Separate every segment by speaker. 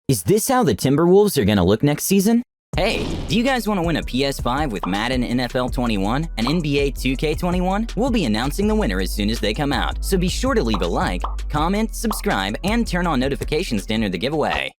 Speaker 1: Is this how the Timberwolves are gonna look next season? Hey, do you guys want to win a PS5 with Madden NFL 21 and NBA 2K21? We'll be announcing the winner as soon as they come out, so be sure to leave a like, comment, subscribe, and turn on notifications to enter the giveaway.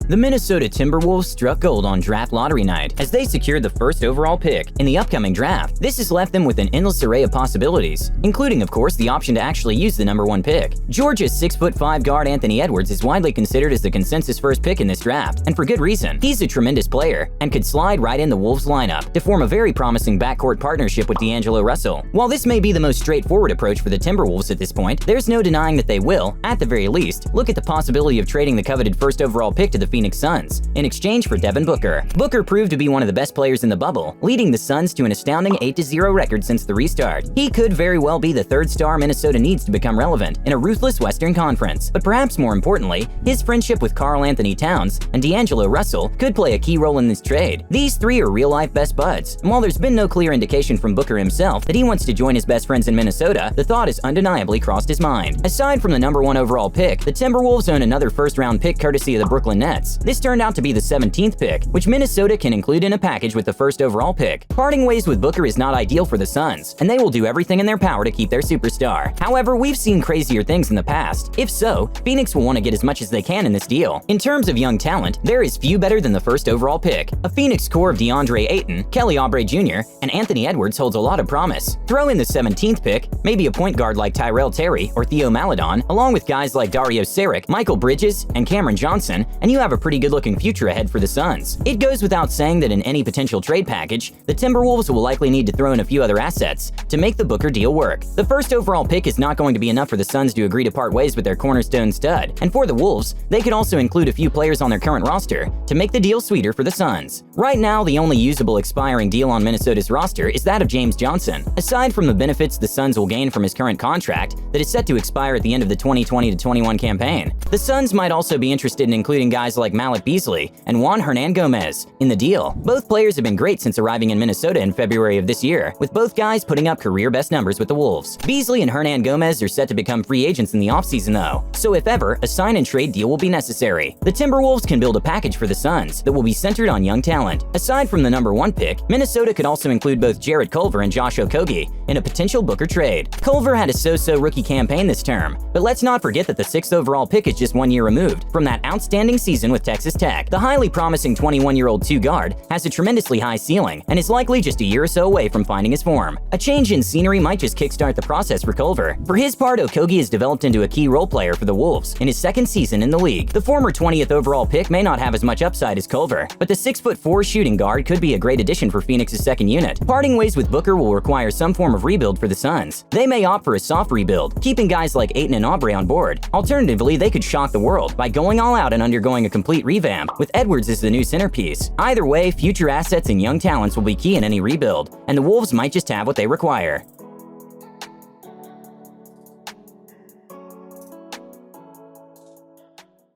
Speaker 1: The Minnesota Timberwolves struck gold on draft lottery night as they secured the first overall pick in the upcoming draft. This has left them with an endless array of possibilities, including, of course, the option to actually use the number 1 pick. Georgia's 6'5" guard Anthony Edwards is widely considered as the consensus first pick in this draft, and for good reason. He's a tremendous player and could slide right in the Wolves lineup to form a very promising backcourt partnership with D'Angelo Russell. While this may be the most straightforward approach for the Timberwolves at this point, there's no denying that they will, at the very least, look at the possibility of trading the coveted first overall pick to the Phoenix Suns in exchange for Devin Booker. Booker proved to be one of the best players in the bubble, leading the Suns to an astounding 8-0 record since the restart. He could very well be the third star Minnesota needs to become relevant in a ruthless Western Conference. But perhaps more importantly, his friendship with Karl-Anthony Towns and D'Angelo Russell could play a key role in this trade. These three are real-life best buds, and while there's been no clear indication from Booker himself that he wants to join his best friends in Minnesota, the thought has undeniably crossed his mind. Aside from the number 1 overall pick, the Timberwolves own another first-round pick courtesy of the Brooklyn Nets. This turned out to be the 17th pick, which Minnesota can include in a package with the first overall pick. Parting ways with Booker is not ideal for the Suns, and they will do everything in their power to keep their superstar. However, we've seen crazier things in the past. If so, Phoenix will want to get as much as they can in this deal. In terms of young talent, there is few better than the first overall pick. A Phoenix core of DeAndre Ayton, Kelly Oubre Jr., and Anthony Edwards holds a lot of promise. Throw in the 17th pick, maybe a point guard like Tyrell Terry or Theo Maledon, along with guys like Dario Saric, Michael Bridges, and Cameron Johnson, and you have a pretty good-looking future ahead for the Suns. It goes without saying that in any potential trade package, the Timberwolves will likely need to throw in a few other assets to make the Booker deal work. The first overall pick is not going to be enough for the Suns to agree to part ways with their cornerstone stud, and for the Wolves, they could also include a few players on their current roster to make the deal sweeter for the Suns. Right now, the only usable expiring deal on Minnesota's roster is that of James Johnson. Aside from the benefits the Suns will gain from his current contract that is set to expire at the end of the 2020-21 campaign, the Suns might also be interested in including guys like Malik Beasley and Juan Hernangomez in the deal. Both players have been great since arriving in Minnesota in February of this year, with both guys putting up career best numbers with the Wolves. Beasley and Hernangomez are set to become free agents in the offseason though, so if ever, a sign-and-trade deal will be necessary. The Timberwolves can build a package for the Suns that will be centered on young talent. Aside from the number 1 pick, Minnesota could also include both Jarrett Culver and Josh Okogie in a potential Booker trade. Culver had a so-so rookie campaign this term, but let's not forget that the 6th overall pick is just 1 year removed from that outstanding season with Texas Tech. The highly promising 21-year-old 2 guard has a tremendously high ceiling and is likely just a year or so away from finding his form. A change in scenery might just kickstart the process for Culver. For his part, Okogie has developed into a key role player for the Wolves in his 2nd season in the league. The former 20th overall pick may not have as much upside as Culver, but the 6'4" shooting guard could be a great addition for Phoenix's 2nd unit. Parting ways with Booker will require some form of rebuild for the Suns. They may opt for a soft rebuild, keeping guys like Ayton and Oubre on board. Alternatively, they could shock the world by going all out and undergoing a complete revamp, with Edwards as the new centerpiece. Either way, future assets and young talents will be key in any rebuild, and the Wolves might just have what they require.